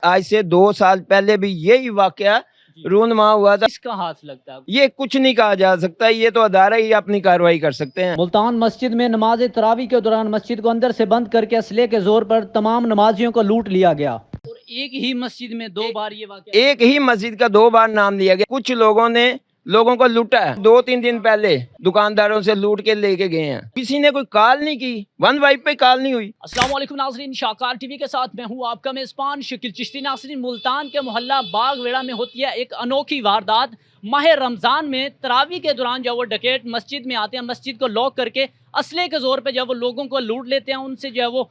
آج سے 2 سال پہلے بھی یہی واقعہ رونما ہوا تھا. اس کا ہاتھ لگتا ہے؟ یہ کچھ نہیں کہا جا سکتا, یہ تو ادارہ ہی اپنی کارروائی کر سکتے ہیں. ملتان مسجد میں نماز تراویح کے دوران مسجد کو اندر سے بند کر کے اسلحے کے زور پر تمام نمازیوں کو لوٹ لیا گیا. اور ایک ہی مسجد میں 2 بار یہ واقعہ, ایک ہی مسجد کا 2 بار نام لیا گیا. کچھ لوگوں نے لوگوں کو لوٹا ہے. 2-3 دن پہلے دکانداروں سے لوٹ کے لے کے گئے ہیں. کسی نے کوئی کال نہیں کی, 1 پہ کال نہیں ہوئی. السلام علیکم ناظرین, شاہکار ٹی وی کے ساتھ میں ہوں آپ کا میزبان شکیل چشتی. ناظرین, ملتان کے محلہ باغ ویڑا میں ہوتی ہے ایک انوکھی واردات. ماہ رمضان میں تراویح کے دوران جب وہ ڈکیٹ مسجد میں آتے ہیں, مسجد کو لاک کر کے اسلحے کے زور پہ جب وہ لوگوں کو لوٹ لیتے ہیں, ان سے جو ہے وہ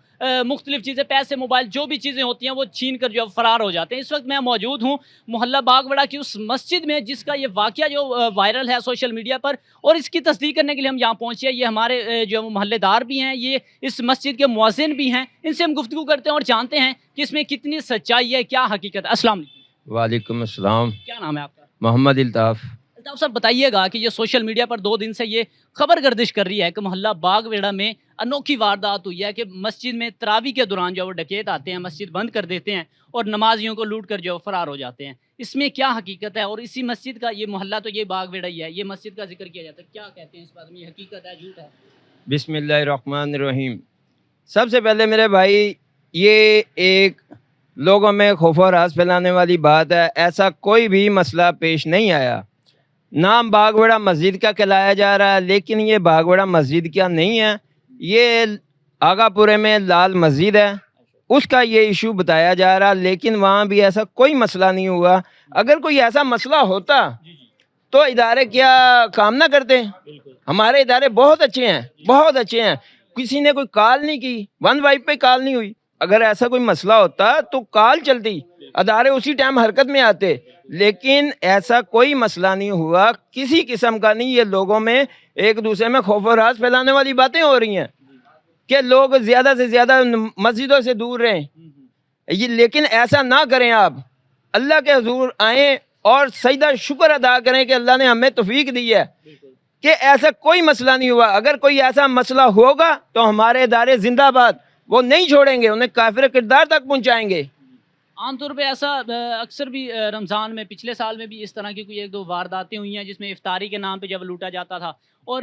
مختلف چیزیں, پیسے, موبائل, جو بھی چیزیں ہوتی ہیں وہ چھین کر جو فرار ہو جاتے ہیں. اس وقت میں موجود ہوں محلہ باغ ویڑا کی اس مسجد میں جس کا یہ واقعہ جو وائرل ہے سوشل میڈیا پر, اور اس کی تصدیق کرنے کے لیے ہم یہاں پہنچے ہیں. یہ ہمارے جو محلے دار بھی ہیں, یہ اس مسجد کے مؤذن بھی ہیں. ان سے ہم گفتگو کرتے ہیں اور جانتے ہیں کہ اس میں کتنی سچائی ہے, کیا حقیقت ہے. السلام علیکم. وعلیکم السلام. کیا نام ہے آپ کا؟ محمد الطاف. الطاف صاحب, بتائیے گا کہ یہ سوشل میڈیا پر 2 دن سے یہ خبر گردش کر رہی ہے کہ محلہ باغ ویڑا میں انوکھی واردات ہوئی ہے کہ مسجد میں تراویح کے دوران جو وہ ڈکیت آتے ہیں, مسجد بند کر دیتے ہیں اور نمازیوں کو لوٹ کر جو فرار ہو جاتے ہیں. اس میں کیا حقیقت ہے؟ اور اسی مسجد کا, یہ محلہ تو یہ باغ ویڑا ہی ہے, یہ مسجد کا ذکر کیا جاتا ہے, کیا کہتے ہیں اس بات میں, یہ حقیقت ہے, جھوٹ ہے؟ بسم اللہ الرحمن الرحیم. سب سے پہلے میرے بھائی, یہ ایک لوگوں میں خوف و راز پھیلانے والی بات ہے. ایسا کوئی بھی مسئلہ پیش نہیں آیا. نام باغ ویڑا مسجد کا کہلایا جا رہا ہے, لیکن یہ باغ ویڑا مسجد کا نہیں ہے. یہ آگا پورے میں لال مسجد ہے, اس کا یہ ایشو بتایا جا رہا, لیکن وہاں بھی ایسا کوئی مسئلہ نہیں ہوا. اگر کوئی ایسا مسئلہ ہوتا تو ادارے کیا کام نہ کرتے؟ ہمارے ادارے بہت اچھے ہیں, بہت اچھے ہیں. کسی نے کوئی کال نہیں کی, 1 پہ کال نہیں ہوئی. اگر ایسا کوئی مسئلہ ہوتا تو کال چلتی, ادارے اسی ٹائم حرکت میں آتے, لیکن ایسا کوئی مسئلہ نہیں ہوا, کسی قسم کا نہیں. یہ لوگوں میں ایک دوسرے میں خوف و راز پھیلانے والی باتیں ہو رہی ہیں کہ لوگ زیادہ سے زیادہ مسجدوں سے دور رہیں. لیکن ایسا نہ کریں. آپ اللہ کے حضور آئیں اور سجدہ شکر ادا کریں کہ اللہ نے ہمیں توفیق دی ہے کہ ایسا کوئی مسئلہ نہیں ہوا. اگر کوئی ایسا مسئلہ ہوگا تو ہمارے ادارے زندہ باد, وہ نہیں چھوڑیں گے, انہیں کافر کردار تک پہنچائیں گے. عام طور پہ ایسا اکثر بھی رمضان میں, پچھلے سال میں بھی اس طرح کی کوئی 1-2 وارداتیں ہوئی ہیں جس میں افطاری کے نام پہ جب لوٹا جاتا تھا, اور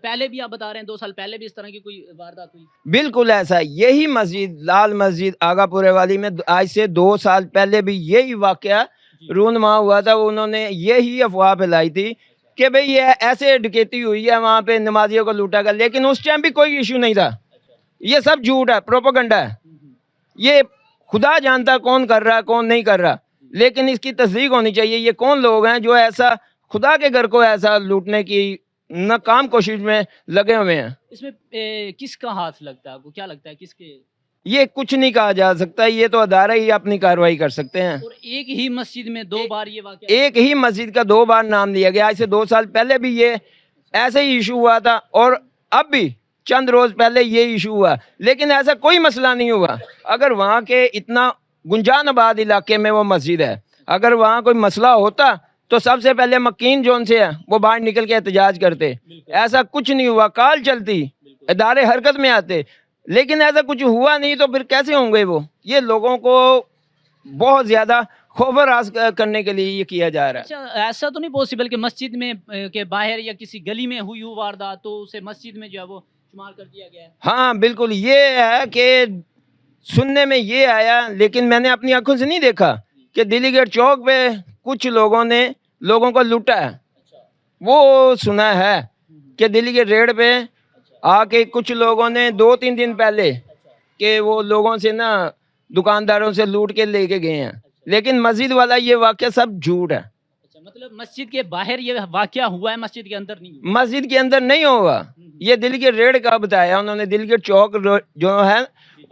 پہلے بھی آپ بتا رہے ہیں 2 سال پہلے بھی اس طرح کی کوئی واردات ہوئی. بالکل ایسا. یہی مسجد لال مسجد آگا پورے والی میں آج سے 2 سال پہلے بھی یہی واقعہ رونما ہوا تھا. انہوں نے یہی افواہ پھیلائی تھی کہ بھئی یہ ایسے ڈکیتی ہوئی ہے, وہاں پہ نمازیوں کو لوٹا گیا, لیکن اس ٹائم بھی کوئی ایشو نہیں تھا. یہ سب جھوٹ ہے, پروپیگنڈا ہے. یہ خدا جانتا کون کر رہا ہے کون نہیں کر رہا, لیکن اس کی تصدیق ہونی چاہیے. یہ کون لوگ ہیں جو ایسا خدا کے گھر کو ایسا لوٹنے کی ناکام کوشش میں لگے ہوئے ہیں؟ اس میں کس کا ہاتھ لگتا ہے آپ کو, کیا لگتا ہے کس کے؟ یہ کچھ نہیں کہا جا سکتا, یہ تو ادارہ ہی اپنی کارروائی کر سکتے ہیں. اور ایک ہی مسجد میں 2 بار یہ واقعہ, ایک ہی مسجد کا 2 بار نام لیا گیا. آج سے 2 سال پہلے بھی یہ ایسے ہی ایشو ہوا تھا, اور اب بھی چند روز پہلے یہ ایشو ہوا, لیکن ایسا کوئی مسئلہ نہیں ہوا. اگر وہاں کے اتنا گنجان آباد علاقے میں وہ مسجد ہے, اگر وہاں کوئی مسئلہ ہوتا تو سب سے پہلے مکین جون سے ہے وہ باہر نکل کے احتجاج کرتے. ایسا کچھ نہیں ہوا, کال چلتی, ادارے حرکت میں آتے, لیکن ایسا کچھ ہوا نہیں. تو پھر کیسے ہوں گے وہ؟ یہ لوگوں کو بہت زیادہ خوف و راز کرنے کے لیے یہ کیا جا رہا ہے. اچھا, ایسا تو نہیں پاسبل کہ مسجد میں کے باہر یا کسی گلی میں ہوئی واردات تو اسے مسجد میں جو ہے وہ شمار کر دیا گیا ہے؟ ہاں بالکل, یہ ہے کہ سننے میں یہ آیا, لیکن میں نے اپنی آنکھوں سے نہیں دیکھا کہ دلی گیٹ چوک پہ کچھ لوگوں نے لوگوں کو لوٹا ہے. وہ سنا ہے کہ دلی گیٹ ریڈ پہ آ کے کچھ لوگوں نے 2-3 دن پہلے کہ وہ لوگوں سے نا دکانداروں سے لوٹ کے لے کے گئے ہیں, لیکن مسجد والا یہ واقعہ سب جھوٹ ہے. مطلب مسجد کے باہر یہ واقعہ ہوا ہے, مسجد کے اندر نہیں ہوا؟ مسجد کے اندر نہیں ہوگا. یہ دلی گیٹ ریڈ کا بتایا انہوں نے, دلی گیٹ چوک جو ہے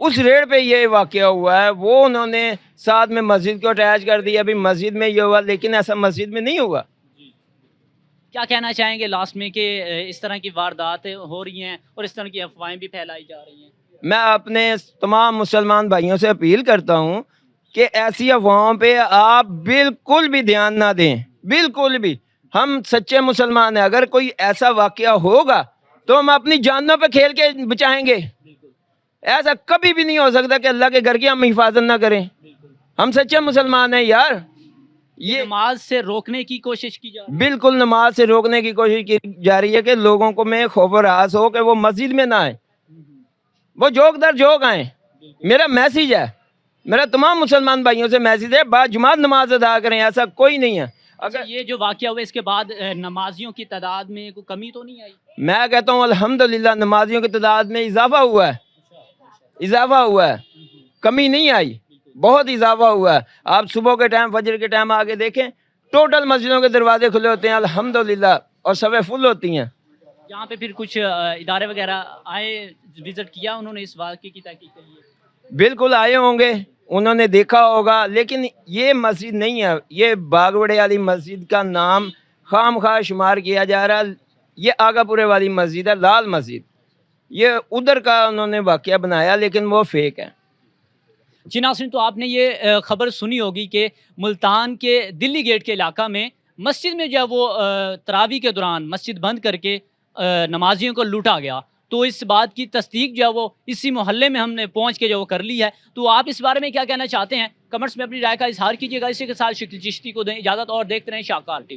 اس ریڈ پہ یہ واقعہ ہوا ہے. وہ انہوں نے ساتھ میں مسجد کو اٹیچ کر دیا, ابھی مسجد میں یہ ہوا, لیکن ایسا مسجد میں نہیں ہوا. کیا کہنا چاہیں گے لاسٹ میں کہ اس طرح کی واردات ہو رہی ہیں اور اس طرح کی افواہیں بھی پھیلائی جا رہی ہیں؟ میں اپنے تمام مسلمان بھائیوں سے اپیل کرتا ہوں کہ ایسی افواہوں پہ آپ بالکل بھی دھیان نہ دیں, بالکل بھی. ہم سچے مسلمان ہیں, اگر کوئی ایسا واقعہ ہوگا تو ہم اپنی جانوں پہ کھیل کے بچائیں گے. ایسا کبھی بھی نہیں ہو سکتا کہ اللہ کے گھر کی ہم حفاظت نہ کریں. ہم سچے مسلمان ہیں یار. یہ نماز سے روکنے کی کوشش کی جا رہی ہے. بالکل نماز سے روکنے کی کوشش کی جا رہی ہے کہ لوگوں کو میں خوف و ہراس ہو کہ وہ مسجد میں نہ آئیں, وہ جوک در جوک آئیں. میرا میسیج ہے, میرا تمام مسلمان بھائیوں سے میسیج ہے, با جماعت نماز ادا کریں, ایسا کوئی نہیں ہے. اگر یہ جو واقعہ ہوا اس کے بعد نمازیوں کی تعداد میں کوئی کمی تو نہیں آئی؟ میں کہتا ہوں الحمدللہ نمازیوں کی تعداد میں اضافہ ہوا ہے, اضافہ ہوا ہے, کمی نہیں آئی, بہت اضافہ ہوا ہے. آپ صبح کے ٹائم فجر کے ٹائم آگے دیکھیں, ٹوٹل مسجدوں کے دروازے کھلے ہوتے ہیں الحمدللہ, اور صفیں فل ہوتی ہیں. یہاں پہ پھر کچھ ادارے وغیرہ آئے, وزٹ کیا انہوں نے اس واقعے کی تحقیق کے لیے؟ بالکل آئے ہوں گے, انہوں نے دیکھا ہوگا, لیکن یہ مسجد نہیں ہے, یہ باغوڑے والی مسجد کا نام خام خواہ شمار کیا جا رہا ہے. یہ آگا پورے والی مسجد ہے, لال مسجد, یہ ادھر کا انہوں نے واقعہ بنایا لیکن وہ فیک ہے. جی ناظرین, تو آپ نے یہ خبر سنی ہوگی کہ ملتان کے دلی گیٹ کے علاقہ میں مسجد میں جو وہ تراویح کے دوران مسجد بند کر کے نمازیوں کو لوٹا گیا. تو اس بات کی تصدیق جو ہے وہ اسی محلے میں ہم نے پہنچ کے جو وہ کر لی ہے. تو آپ اس بارے میں کیا کہنا چاہتے ہیں؟ کمنٹس میں اپنی رائے کا اظہار کیجیے گا. اسی کے ساتھ شکیل چشتی کو دیں اجازت اور دیکھتے رہیں شاہکار ٹی وی.